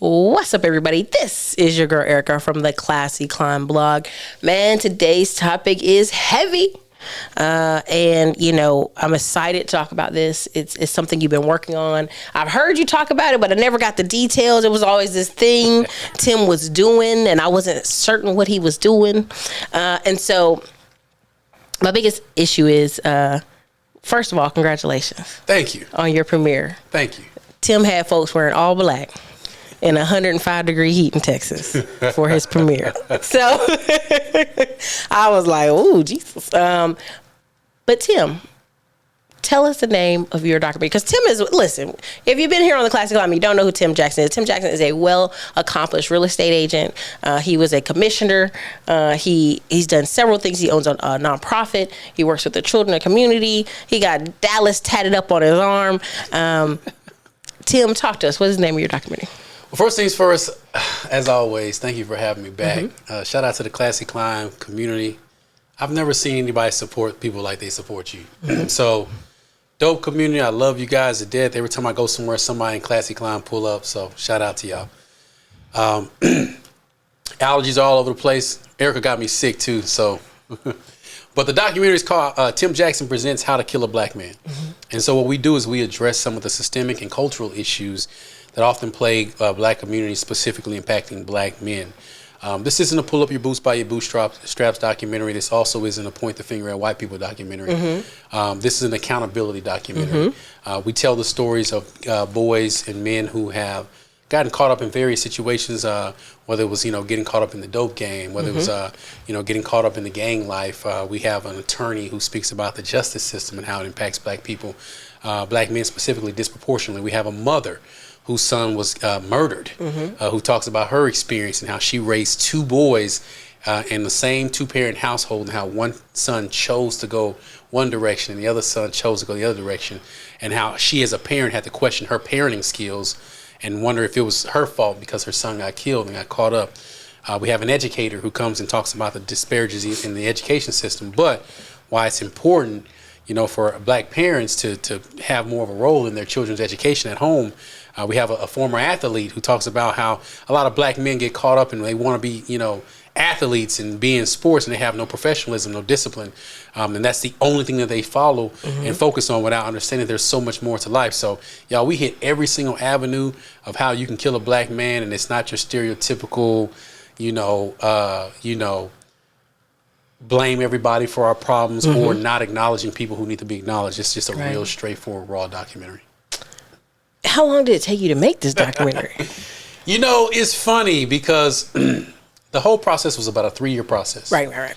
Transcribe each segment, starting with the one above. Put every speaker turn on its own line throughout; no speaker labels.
What's up, everybody? This is your girl Ericka from the CLASSYIT blog. Man, today's topic is heavy. And you know, I'm excited to talk about this. It's something you've been working on. I've heard you talk about it, but I never got the details. It was always this thing Tim was doing, and I wasn't certain what he was doing. And so my biggest issue is, first of all, congratulations.
Thank you.
On your premiere.
Thank you.
Tim had folks wearing all black in 105-degree heat in Texas for his premiere. So I was like, "Ooh, Jesus!" But Tim, tell us the name of your documentary, because Tim is. Listen, if you've been here on the CLASSYIT, you don't know who Tim Jackson is. Tim Jackson is a well-accomplished real estate agent. He was a commissioner. He's done several things. He owns a nonprofit. He works with the children and community. He got Dallas tatted up on his arm. Tim, talk to us. What is the name of your documentary?
Well, first things first, as always, thank you for having me back. Shout out to the CLASSYIT community. I've never seen anybody support people like they support you. So, dope community. I love you guys to death. Every time I go somewhere, somebody in CLASSYIT pull up. So, shout out to y'all. Allergies all over the place. Ericka got me sick too. So, but the documentary is called Tim Jackson Presents How to Kill a Black Man. And so what we do is we address some of the systemic and cultural issues that often plague black communities, specifically impacting black men. This isn't a pull up your boots by your bootstraps documentary. This also isn't a point the finger at white people documentary. This is an accountability documentary. We tell the stories of boys and men who have gotten caught up in various situations, whether it was, getting caught up in the dope game, whether it was, getting caught up in the gang life. We have an attorney who speaks about the justice system and how it impacts black people, black men specifically disproportionately. We have a mother whose son was murdered, who talks about her experience and how she raised two boys in the same two-parent household, and how one son chose to go one direction and the other son chose to go the other direction, and how she as a parent had to question her parenting skills and wonder if it was her fault because her son got killed and got caught up. We have an educator who comes and talks about the disparities in the education system, but why it's important, for black parents to have more of a role in their children's education at home. We have a former athlete who talks about how a lot of black men get caught up and they want to be, athletes and be in sports, and they have no professionalism, no discipline. And that's the only thing that they follow and focus on without understanding there's so much more to life. So, y'all, we hit every single avenue of how you can kill a black man, and it's not your stereotypical, blame everybody for our problems or not acknowledging people who need to be acknowledged. It's just a real straightforward, raw documentary.
How long did it take you to make this documentary?
It's funny because the whole process was about a 3-year process.
Right.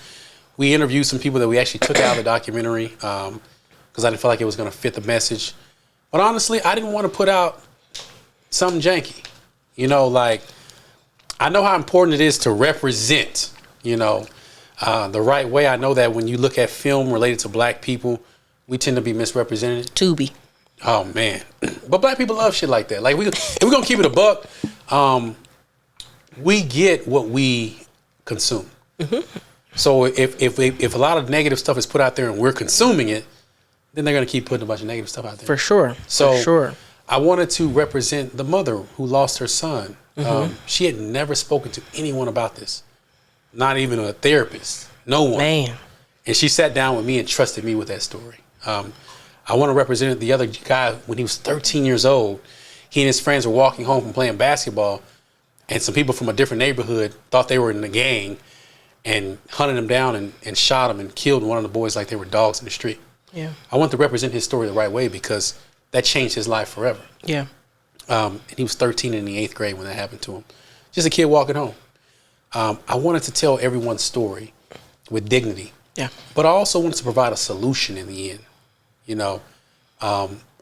We interviewed some people that we actually took out of the documentary because I didn't feel like it was going to fit the message. But honestly, I didn't want to put out something janky. I know how important it is to represent, the right way. I know that when you look at film related to black people, we tend to be misrepresented.
Tubi.
Oh, man. But black people love shit like that. Like, if we're going to keep it a buck, we get what we consume. So if a lot of negative stuff is put out there and we're consuming it, then they're going to keep putting a bunch of negative stuff out there.
For sure.
I wanted to represent the mother who lost her son. She had never spoken to anyone about this. Not even a therapist. No one.
Man.
And she sat down with me and trusted me with that story. I want to represent the other guy. When he was 13 years old, he and his friends were walking home from playing basketball, and some people from a different neighborhood thought they were in the gang and hunted him down and shot him and killed one of the boys like they were dogs in the street.
Yeah. I
want to represent his story the right way because that changed his life forever.
Yeah.
And he was 13 in the 8th grade when that happened to him. Just a kid walking home. I wanted to tell everyone's story with dignity.
Yeah.
But I also wanted to provide a solution in the end.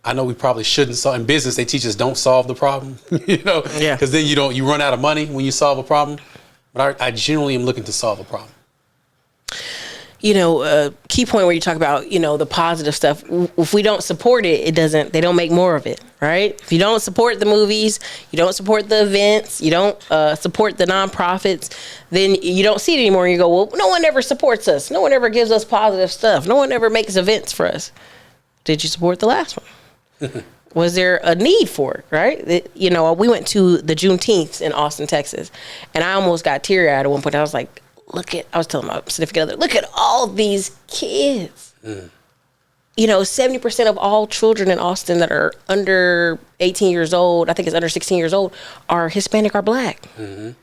I know we probably shouldn't solve. In business, they teach us don't solve the problem,
Yeah.
Because then you run out of money when you solve a problem. But I generally am looking to solve a problem.
Key point where you talk about, the positive stuff. If we don't support it, they don't make more of it, right? If you don't support the movies, you don't support the events, you don't support the nonprofits, then you don't see it anymore. And you go, well, no one ever supports us. No one ever gives us positive stuff. No one ever makes events for us. Did you support the last one? Was there a need for it, right? You know, we went to the Juneteenth in Austin, Texas, and I almost got teary-eyed at one point. I was like, I was telling my significant other, look at all these kids. You know, 70% of all children in Austin that are under 18 years old, I think it's under 16 years old, are Hispanic or Black. And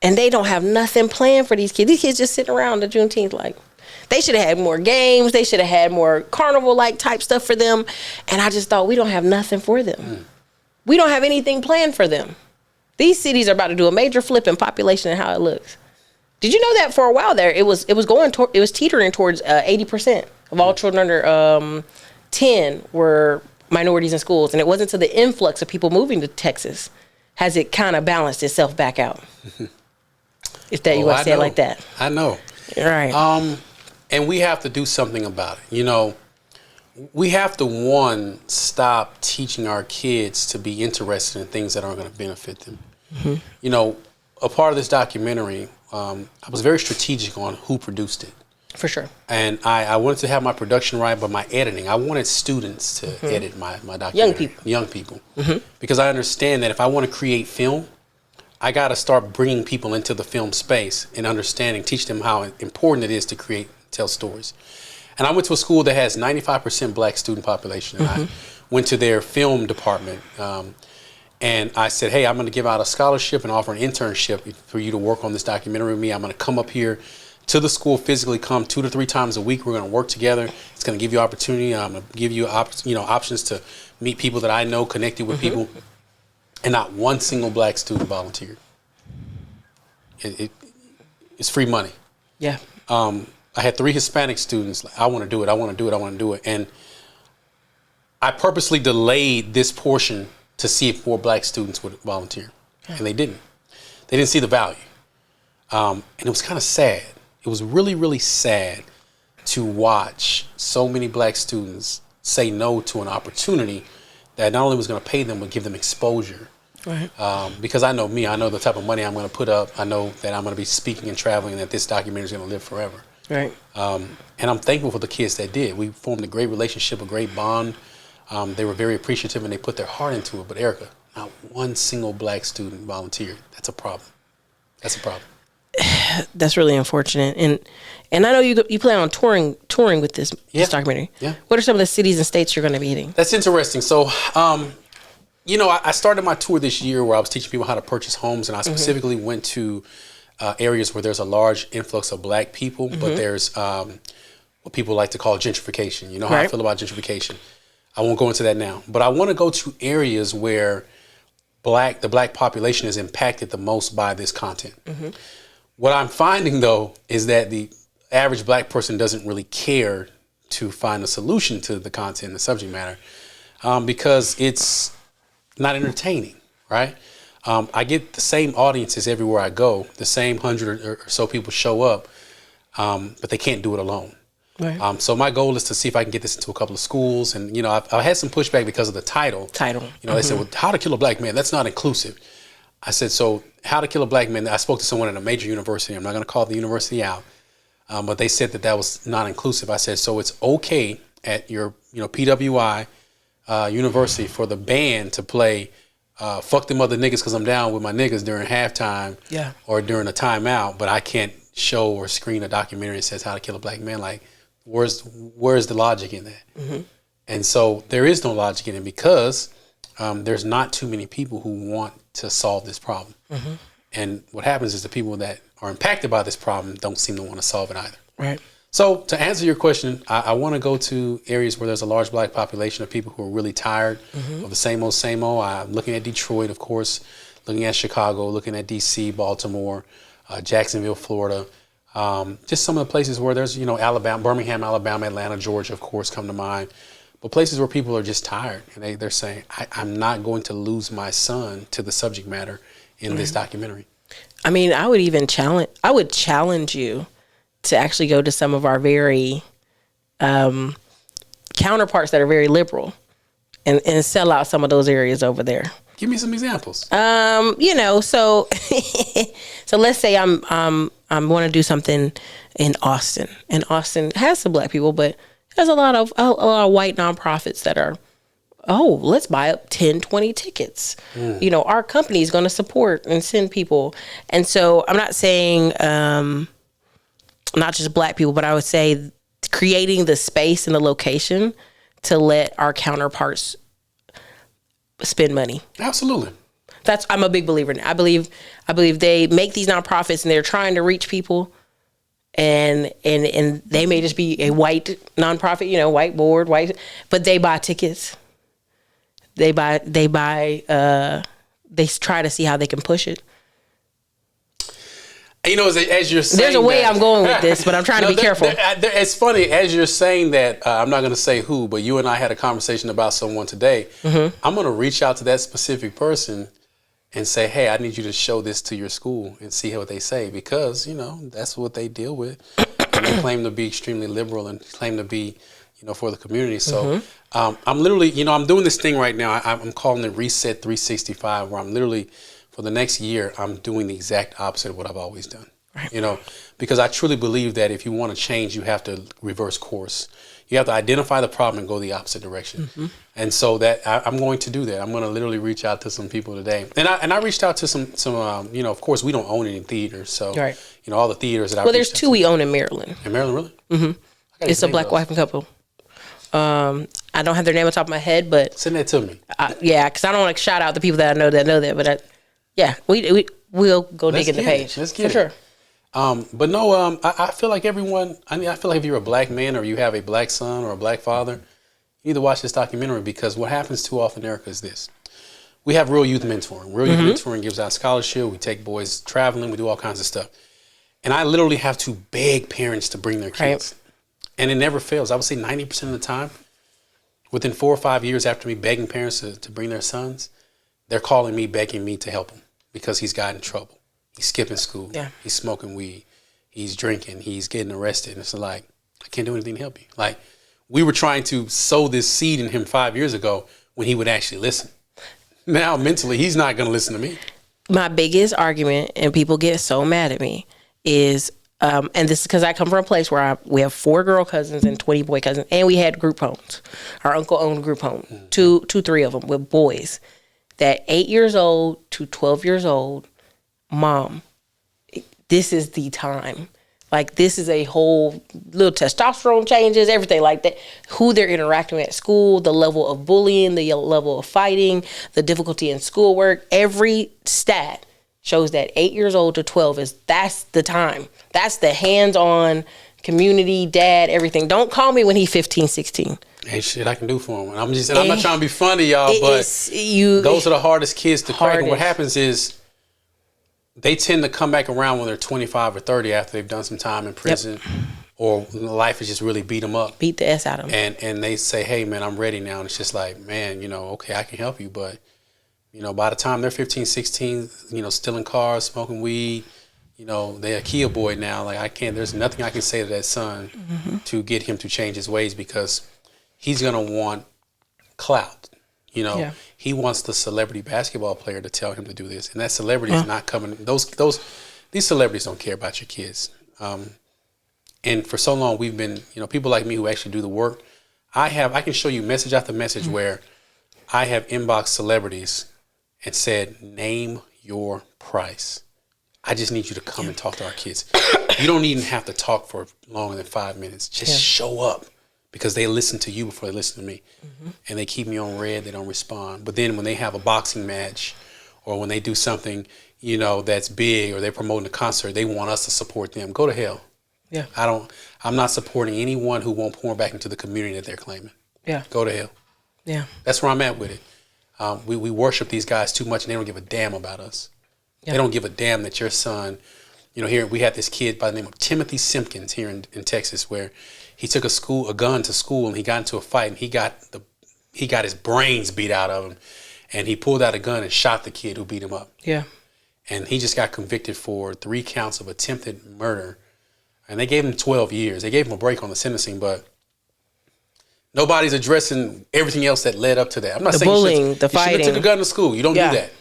they don't have nothing planned for these kids. These kids just sitting around the Juneteenth like, they should have had more games. They should have had more carnival-like type stuff for them. And I just thought, we don't have nothing for them. We don't have anything planned for them. These cities are about to do a major flip in population and how it looks. Did you know that for a while there, it was teetering towards 80% of all children under 10 were minorities in schools. And it wasn't until the influx of people moving to Texas has it kind of balanced itself back out. If that you want to say it like that.
I know.
Right.
And we have to do something about it. You know, we have to, one, stop teaching our kids to be interested in things that aren't going to benefit them. You know, a part of this documentary, I was very strategic on who produced it.
For sure.
And I wanted to have my production right, but my editing, I wanted students to edit my documentary. Young people. Because I understand that if I want to create film, I got to start bringing people into the film space and understanding, teach them how important it is to tell stories. And I went to a school that has 95% Black student population. And I went to their film department and I said, hey, I'm going to give out a scholarship and offer an internship for you to work on this documentary with me. I'm going to come up here to the school, physically come 2 to 3 times a week. We're going to work together. It's going to give you opportunity. I'm going to give you options to meet people that I know, connected with people. And not one single Black student volunteered. It's free money.
Yeah.
I had 3 Hispanic students. Like, I want to do it. I want to do it. I want to do it. And I purposely delayed this portion to see if more Black students would volunteer. And they didn't. They didn't see the value. And it was kind of sad. It was really, really sad to watch so many Black students say no to an opportunity that not only was going to pay them, but give them exposure. Right. Because I know me, I know the type of money I'm going to put up. I know that I'm going to be speaking and traveling and that this documentary is going to live forever.
Right.
And I'm thankful for the kids that did. We formed a great relationship, a great bond. They were very appreciative and they put their heart into it. But Ericka, not one single Black student volunteered. That's a problem. That's a problem.
That's really unfortunate. And I know you plan on touring with this documentary. Yeah. What are some of the cities and states you're going to be hitting?
That's interesting. So, you know, I started my tour this year where I was teaching people how to purchase homes, and I specifically went to areas where there's a large influx of Black people, but there's what people like to call gentrification. You know how I feel about gentrification. I won't go into that now, but I want to go to areas where the Black population is impacted the most by this content. What I'm finding, though, is that the average Black person doesn't really care to find a solution to the content, the subject matter, because it's not entertaining, right? I get the same audiences everywhere I go. The same 100 or so people show up, but they can't do it alone. Right. So my goal is to see if I can get this into a couple of schools. And, you know, I had some pushback because of the title. You know, they said, well, How to Kill a Black Man, that's not inclusive. I said, so How to Kill a Black Man, I spoke to someone at a major university. I'm not going to call the university out. But they said that was not inclusive. I said, so it's okay at your, PWI university for the band to play fuck them other niggas because I'm down with my niggas during halftime or during a timeout, but I can't show or screen a documentary that says How to Kill a Black Man. Like, where's the logic in that? And so there is no logic in it because there's not too many people who want to solve this problem. And what happens is the people that are impacted by this problem don't seem to want to solve it either. Right. So to answer your question, I want to go to areas where there's a large Black population of people who are really tired of the same old. I'm looking at Detroit, of course, looking at Chicago, looking at DC, Baltimore, Jacksonville, Florida. Just some of the places where there's, Alabama, Birmingham, Alabama, Atlanta, Georgia, of course, come to mind. But places where people are just tired and they're saying, I'm not going to lose my son to the subject matter in this documentary.
I mean, I would challenge you to actually go to some of our very counterparts that are very liberal and sell out some of those areas over there.
Give me some examples.
So let's say I'm want to do something in Austin, and Austin has some Black people, but there's a lot of white nonprofits that are oh, let's buy up 10, 20 tickets. You know, our company is going to support and send people. And so I'm not saying not just black people, but I would say creating the space and the location to let our counterparts spend money.
Absolutely.
I'm a big believer in it. I believe they make these nonprofits and they're trying to reach people, and they may just be a white nonprofit, you know, white board, white, but they buy tickets. They try to see how they can push it.
You know, as you're saying,
there's a way I'm going with this, but I'm trying to be careful.
It's funny as you're saying that. I'm not going to say who, but you and I had a conversation about someone today. I'm going to reach out to that specific person and say, hey, I need you to show this to your school and see what they say, because, you know, that's what they deal with. And they claim to be extremely liberal and claim to be, you know, for the community. So I'm literally, you know, I'm doing this thing right now. I'm calling it Reset 365, where I'm literally, for the next year, I'm doing the exact opposite of what I've always done. Right. You know, because I truly believe that if you want to change, you have to reverse course. You have to identify the problem and go the opposite direction. And so that I'm going to do that. I'm going to literally reach out to some people today. And I reached out to some you know, of course, we don't own any theaters. So, you know, all the theaters that I
there's two we own in Maryland.
In Maryland, really?
It's a black wife and couple. I don't have their name on top of my head, but
send that to me.
Yeah, because I don't want to shout out the people that I know that. But we'll go dig in the page.
Let's get it.
For sure.
But no, I feel like everyone, I feel like if you're a black man or you have a black son or a black father, you need to watch this documentary, because what happens too often, Ericka, is this. We have Real Youth Mentoring. Real Youth Mentoring gives out scholarship. We take boys traveling. We do all kinds of stuff. And I literally have to beg parents to bring their kids. Right. And it never fails. I would say 90% of the time, within 4 or 5 years after me begging parents to bring their sons, they're calling me, begging me to help them because he's got in trouble. He's skipping school. Yeah. He's smoking weed. He's drinking. He's getting arrested. And it's like, I can't do anything to help you. Like, we were trying to sow this seed in him 5 years ago when he would actually listen. Now, mentally, he's not going to listen to me.
My biggest argument, and people get so mad at me, is, and this is because I come from a place where we have 4 girl cousins and 20 boy cousins, and we had group homes. Our uncle owned a group home, 3 of them with boys. That 8 years old to 12 years old, mom, this is the time. Like, this is a whole little testosterone changes, everything like that. Who they're interacting with at school, the level of bullying, the level of fighting, the difficulty in schoolwork. Every stat shows that 8 years old to 12 that's the time. That's the hands-on community, dad, everything. Don't call me when he's 15, 16.
Ain't shit I can do for him. I'm not trying to be funny, y'all, but those are the hardest kids to crack. And what happens is, they tend to come back around when they're 25 or 30 after they've done some time in prison, or life has just really beat them up.
Beat the S out of them.
And they say, hey, man, I'm ready now. And it's just like, man, you know, okay, I can help you. But, you know, by the time they're 15, 16, you know, stealing cars, smoking weed, you know, they're a Kia boy now. Like, there's nothing I can say to that son to get him to change his ways, because he's going to want clout. You know, he wants the celebrity basketball player to tell him to do this, and that celebrity is not coming. These celebrities don't care about your kids. And for so long, we've been, you know, people like me who actually do the work. I can show you message after message where I have inboxed celebrities and said, name your price. I just need you to come and talk to our kids. You don't even have to talk for longer than 5 minutes. Just show up. Because they listen to you before they listen to me. And they keep me on red, they don't respond. But then when they have a boxing match, or when they do something, you know, that's big, or they're promoting a concert, they want us to support them. Go to hell. Yeah. I'm not supporting anyone who won't pour back into the community that they're claiming. Yeah. Go to hell. Yeah. That's where I'm at with it. We worship these guys too much, and they don't give a damn about us. Yeah. They don't give a damn that your son, you know, here we had this kid by the name of Timothy Simpkins here in Texas, where he took a gun to school, and he got into a fight, and he got his brains beat out of him, and he pulled out a gun and shot the kid who beat him up. Yeah. And he just got convicted for 3 counts of attempted murder, and they gave him 12 years. They gave him a break on the sentencing, but nobody's addressing everything else that led up to that. I'm not saying
bullying, the fighting.
You shouldn't have took a gun to school. You don't do that.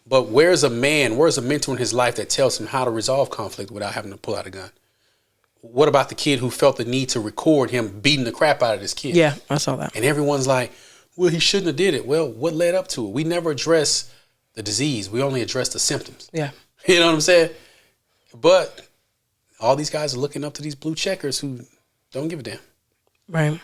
But where's a mentor in his life that tells him how to resolve conflict without having to pull out a gun? What about the kid who felt the need to record him beating the crap out of this kid?
Yeah, I saw that.
And everyone's like, well, he shouldn't have did it. Well, what led up to it? We never address the disease. We only address the symptoms.
Yeah.
You know what I'm saying? But all these guys are looking up to these blue checkers who don't give a damn.
Right.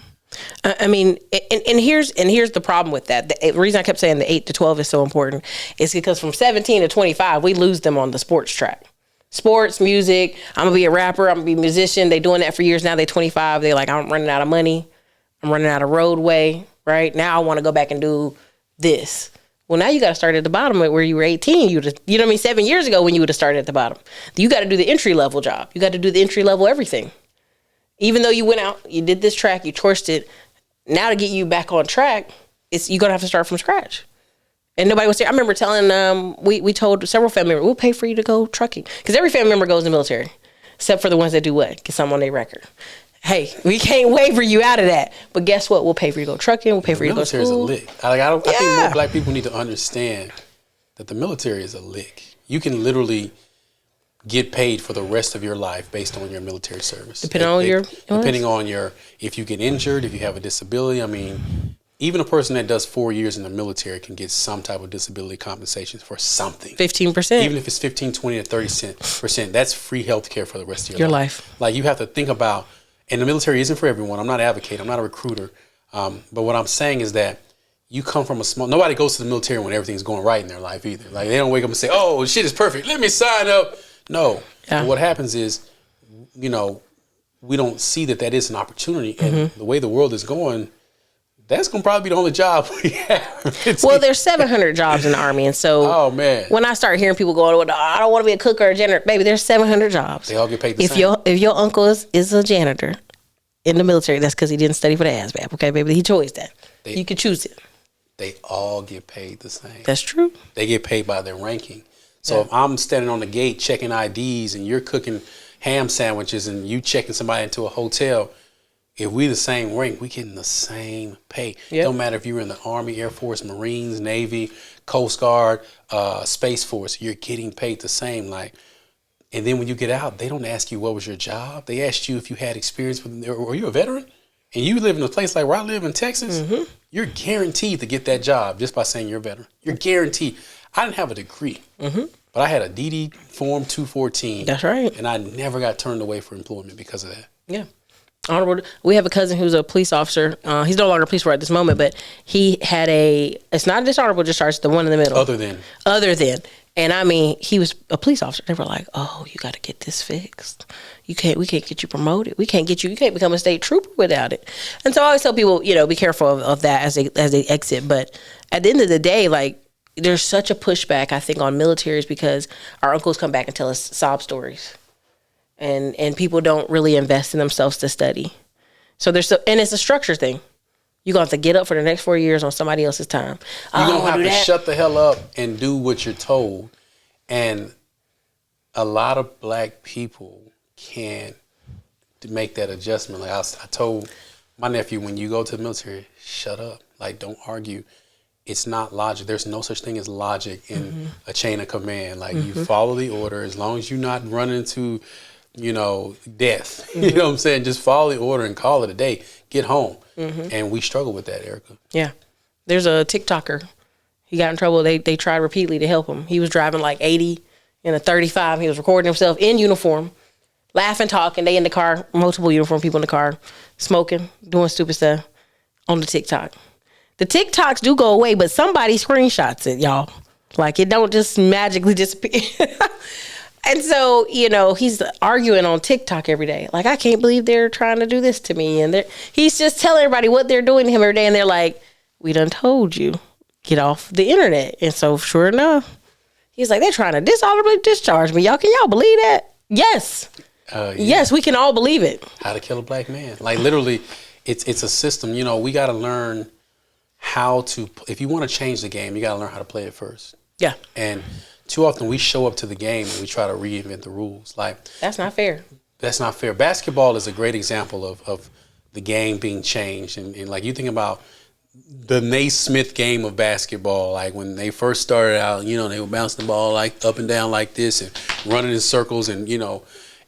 I mean, and here's the problem with that. The reason I kept saying the 8 to 12 is so important is because from 17 to 25, we lose them on the sports track. Sports, music, I'm going to be a rapper, I'm going to be a musician. They doing that for years now. They 25. They're like, I'm running out of money. I'm running out of roadway, right? Now I want to go back and do this. Well, now you got to start at the bottom where you were 18. You know what I mean? 7 years ago when you would have started at the bottom. You got to do the entry level job. You got to do the entry level everything. Even though you went out, you did this track, you torched it. Now to get you back on track, you're going to have to start from scratch. And nobody was there. I remember telling, we told several family members, we'll pay for you to go trucking. Because every family member goes in the military, except for the ones that do what? Get something on their record. Hey, we can't waiver you out of that. But guess what? We'll pay for you to go trucking. We'll pay for you to go to school.
The military is a lick. I think more black people need to understand that the military is a lick. You can literally get paid for the rest of your life based on your military service. Depending on your, if you get injured, if you have a disability. I mean, even a person that does 4 years in the military can get some type of disability compensation for something.
15%.
Even if it's 15, 20, or 30%, that's free health care for the rest of
your life.
Like, you have to think about, and the military isn't for everyone. I'm not advocating. I'm not a recruiter. But what I'm saying is that you come from nobody goes to the military when everything's going right in their life either. Like, they don't wake up and say, oh, shit is perfect. Let me sign up. No. Yeah. What happens is, we don't see that is an opportunity. And the way the world is going, that's going to probably be the only job we have.
Well, there's 700 jobs in the Army. And so when I start hearing people going, I don't want to be a cook or a janitor, baby, there's 700 jobs.
They all get paid the same.
If your uncle is a janitor in the military, that's because he didn't study for the ASVAB. Okay, baby, he chose that. You could choose it.
They all get paid the same.
That's true.
They get paid by their ranking. So if I'm standing on the gate checking IDs and you're cooking ham sandwiches and you checking somebody into a hotel, if we the same rank, we getting the same pay. Yep. Don't matter if you're in the Army, Air Force, Marines, Navy, Coast Guard, Space Force, you're getting paid the same. And then when you get out, they don't ask you what was your job. They asked you if you had experience with, or are you a veteran? And you live in a place like where I live in Texas, you're guaranteed to get that job just by saying you're a veteran. You're guaranteed. I didn't have a degree, but I had a DD Form 214.
That's right.
And I never got turned away for employment because of that.
Yeah. Honorable. We have a cousin who's a police officer. He's no longer a police officer at this moment, but he had it's not a dishonorable discharge, the one in the middle.
Other than.
And I mean, he was a police officer. They were like, oh, you got to get this fixed. We can't get you promoted. You can't become a state trooper without it. And so I always tell people, be careful of that as they exit. But at the end of the day, there's such a pushback, I think, on militaries because our uncles come back and tell us sob stories. And people don't really invest in themselves to study. So and it's a structure thing. You're going to have to get up for the next 4 years on somebody else's time.
You're going to have to shut the hell up and do what you're told. And a lot of black people can't make that adjustment. Like I told my nephew, when you go to the military, shut up. Don't argue. It's not logic. There's no such thing as logic in a chain of command. You follow the order as long as you're not running into, death. You know what I'm saying? Just follow the order and call it a day. Get home. And we struggle with that, Ericka. Yeah.
There's a TikToker. He got in trouble. They tried repeatedly to help him. He was driving 80 in a 35. He was recording himself in uniform, laughing, talking. They in the car, multiple uniform people in the car, smoking, doing stupid stuff on the TikTok. The TikToks do go away, but somebody screenshots it, y'all. It don't just magically disappear. And so, he's arguing on TikTok every day. I can't believe they're trying to do this to me. And he's just telling everybody what they're doing to him every day. And they're like, we done told you, get off the internet. And so, sure enough, he's like, they're trying to dishonorably discharge me. Can y'all believe that? Yes. Yes, we can all believe it.
How to kill a black man. Literally, it's a system. We got to learn how to, if you want to change the game, you got to learn how to play it first.
Yeah.
And too often we show up to the game and we try to reinvent the rules.
That's not fair.
That's not fair. Basketball is a great example of the game being changed. And you think about the Naismith game of basketball, when they first started out, they were bouncing the ball up and down like this and running in circles and,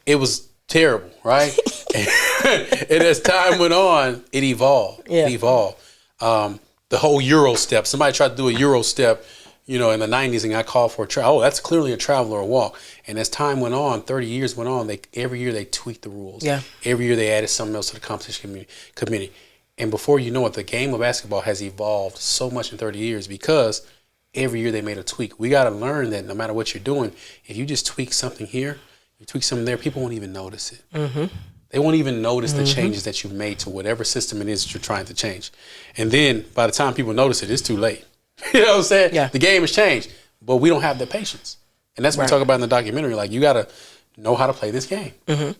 it was terrible, right? And as time went on, it evolved. Yeah. It evolved. the whole Euro step. Somebody tried to do a Euro step, you know, in the 90s and got called for that's clearly a travel or a walk. And as time went on, 30 years went on, every year they tweaked the rules.
Yeah.
Every year they added something else to the competition committee. And before you know it, the game of basketball has evolved so much in 30 years because every year they made a tweak. We got to learn that no matter what you're doing, if you just tweak something here, you tweak something there, people won't even notice it. Mm-hmm. They won't even notice the changes that you've made to whatever system it is that you're trying to change. And then by the time people notice it, it's too late. You know what I'm saying?
Yeah.
The game has changed, but we don't have the patience. And that's what we talk about in the documentary. Like, you got to know how to play this game.
Mm-hmm.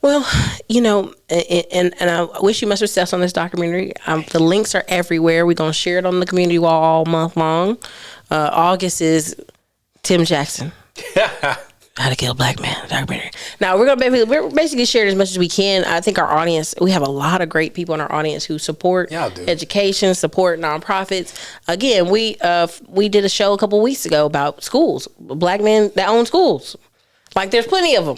Well, you know, and I wish you much success on this documentary. The links are everywhere. We're going to share it on the community wall all month long. August is Tim Jackson. How to Kill a Black Man documentary. Now we're basically share as much as we can. I think our audience, we have a lot of great people in our audience who support education, support nonprofits. Again, we did a show a couple of weeks ago about schools, black men that own schools. Like, there's plenty of them.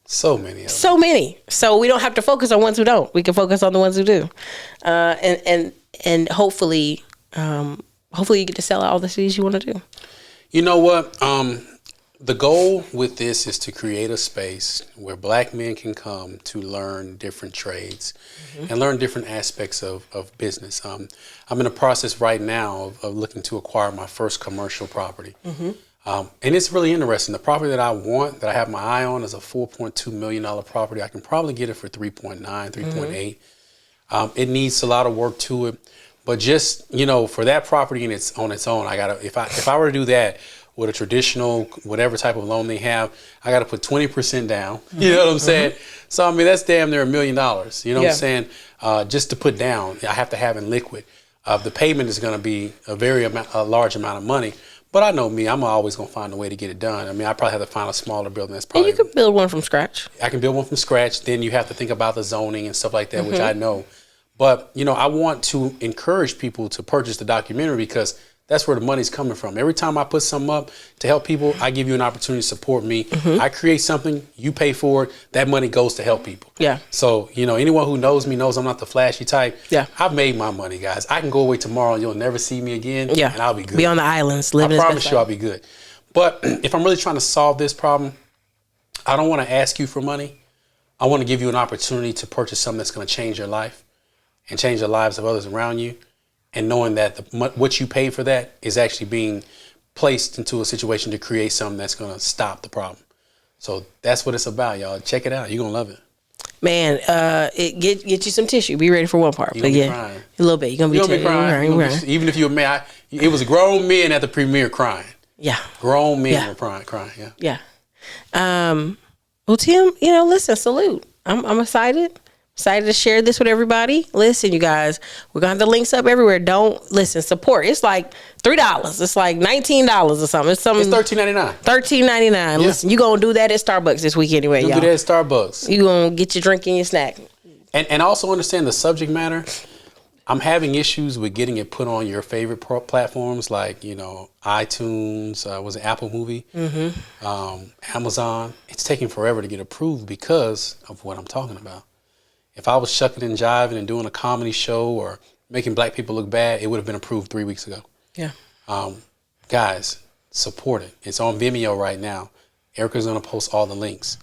So many of them.
So many. So we don't have to focus on ones who don't. We can focus on the ones who do. And hopefully you get to sell out all the cities you want to do.
You know what? The goal with this is to create a space where black men can come to learn different trades and learn different aspects of business. I'm in the process right now of looking to acquire my first commercial property. And it's really interesting. The property that I want, that I have my eye on, is a $4.2 million property. I can probably get it for 3.9, 3.8. It needs a lot of work to it. But just, you know, for that property on its own, I gotta, if I were to do that with a traditional, whatever type of loan they have, I got to put 20% down. You know what I'm saying? So, I mean, that's damn near $1 million. You know what I'm saying? Just to put down, I have to have in liquid. The payment is going to be a large amount of money. But I know me, I'm always going to find a way to get it done. I mean, I probably have to find a smaller building. That's probably.
And you could build one from scratch.
I can build one from scratch. Then you have to think about the zoning and stuff like that, which I know. But, you know, I want to encourage people to purchase the documentary because that's where the money's coming from. Every time I put something up to help people, I give you an opportunity to support me. I create something, you pay for it, that money goes to help people. Yeah. So, you know, anyone who knows me knows I'm not the flashy type. Yeah. I've made my money, guys. I can go away tomorrow and you'll never see me again. Yeah. And I'll be good.
Be on the islands, living.
I promise you I'll be good. But if I'm really trying to solve this problem, I don't want to ask you for money. I want to give you an opportunity to purchase something that's going to change your life and change the lives of others around you. And knowing that what you paid for that is actually being placed into a situation to create something that's going to stop the problem. So that's what it's about, y'all. Check it out. You're going to love it.
Man, get you some tissue. Be ready for one part.
You're going to be crying.
A little bit. You're going to be crying.
Even if you're a man. It was grown men at the premiere crying.
Yeah.
Grown men were crying. Yeah.
Well, Tim, you know, listen, salute. I'm excited. Excited to share this with everybody. Listen, you guys, we're going to have the links up everywhere. Don't listen, support. It's like $3. It's like $19 or something. It's
$13.99.
$13.99. Yeah. Listen, you going to do that at Starbucks this week anyway, y'all.
Do that at Starbucks.
You going to get your drink and your snack.
And also understand the subject matter. I'm having issues with getting it put on your favorite platforms like, you know, iTunes, was it Apple Movie, Amazon. It's taking forever to get approved because of what I'm talking about. If I was shucking and jiving and doing a comedy show or making black people look bad, it would have been approved 3 weeks ago. Yeah. Guys, support it. It's on Vimeo right now. Ericka's going to post all the links.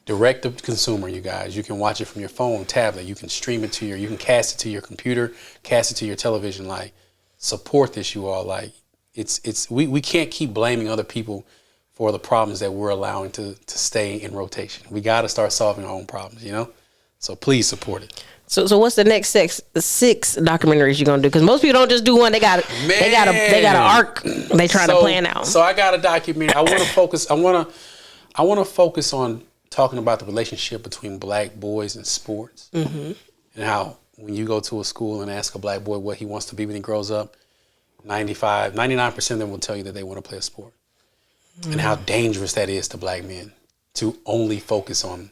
Direct to consumer, you guys. You can watch it from your phone, tablet. You can stream it you can cast it to your computer, cast it to your television. Like, support this, you all. Like, we can't keep blaming other people for the problems that we're allowing to stay in rotation. We got to start solving our own problems, you know? So please support it. So what's the next six documentaries you're gonna do? Because most people don't just do one. They got an arc they trying to plan out. So I got a documentary. I want to focus. I want to focus on talking about the relationship between black boys and sports, and how when you go to a school and ask a black boy what he wants to be when he grows up, 99% of them will tell you that they want to play a sport, and how dangerous that is to black men to only focus on.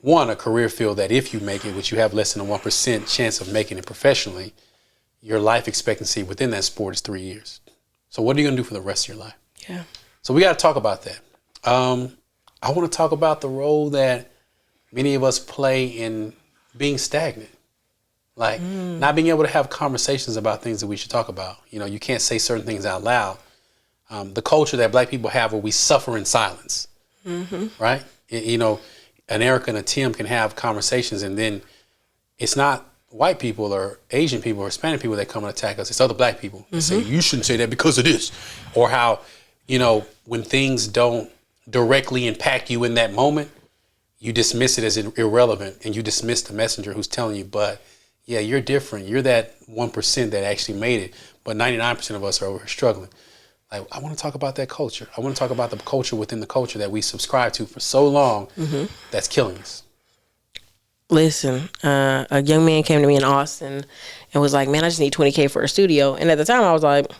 One, a career field that if you make it, which you have less than a 1% chance of making it professionally, your life expectancy within that sport is 3 years. So what are you going to do for the rest of your life? Yeah. So we got to talk about that. I want to talk about the role that many of us play in being stagnant. Like not being able to have conversations about things that we should talk about. You know, you can't say certain things out loud. The culture that black people have where we suffer in silence, right? You know, an Ericka and a Tim can have conversations, and then it's not white people or Asian people or Hispanic people that come and attack us. It's other black people that say, you shouldn't say that because of this. Or how, you know, when things don't directly impact you in that moment, you dismiss it as irrelevant, and you dismiss the messenger who's telling you, but yeah, you're different. You're that 1% that actually made it, but 99% of us are over here struggling. Like, I want to talk about that culture. I want to talk about the culture within the culture that we subscribe to for so long that's killing us.
Listen, a young man came to me in Austin and was like, man, I just need $20K for a studio. And at the time I was like,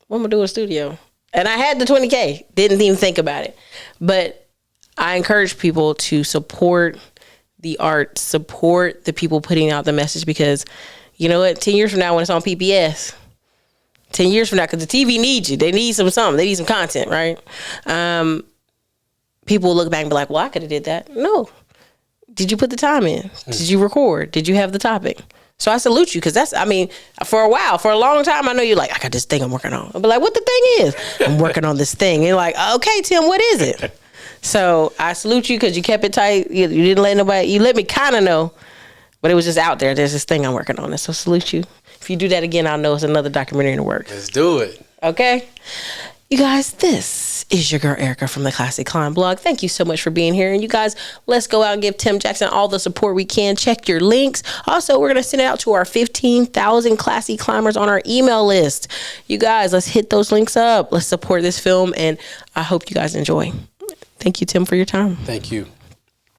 what am I gonna do with a studio? And I had the $20K, didn't even think about it. But I encourage people to support the art, support the people putting out the message, because you know what, 10 years from now when it's on PBS, 10 years from now, because the TV needs you. They need something. They need some content, right? People will look back and be like, well, I could have did that. No. Did you put the time in? Did you record? Did you have the topic? So I salute you, because that's, I mean, for a long time, I know you're like, I got this thing I'm working on. I'll be like, what the thing is? I'm working on this thing. And you're like, okay, Tim, what is it? So I salute you because you kept it tight. You didn't let nobody, you let me kind of know, but it was just out there. There's this thing I'm working on. And so salute you. If you do that again, I'll know it's another documentary in the works.
Let's do it.
Okay. You guys, this is your girl Ericka from the Classy Climb blog. Thank you so much for being here. And you guys, let's go out and give Tim Jackson all the support we can. Check your links. Also, we're going to send it out to our 15,000 Classy Climbers on our email list. You guys, let's hit those links up. Let's support this film. And I hope you guys enjoy. Thank you, Tim, for your time.
Thank you.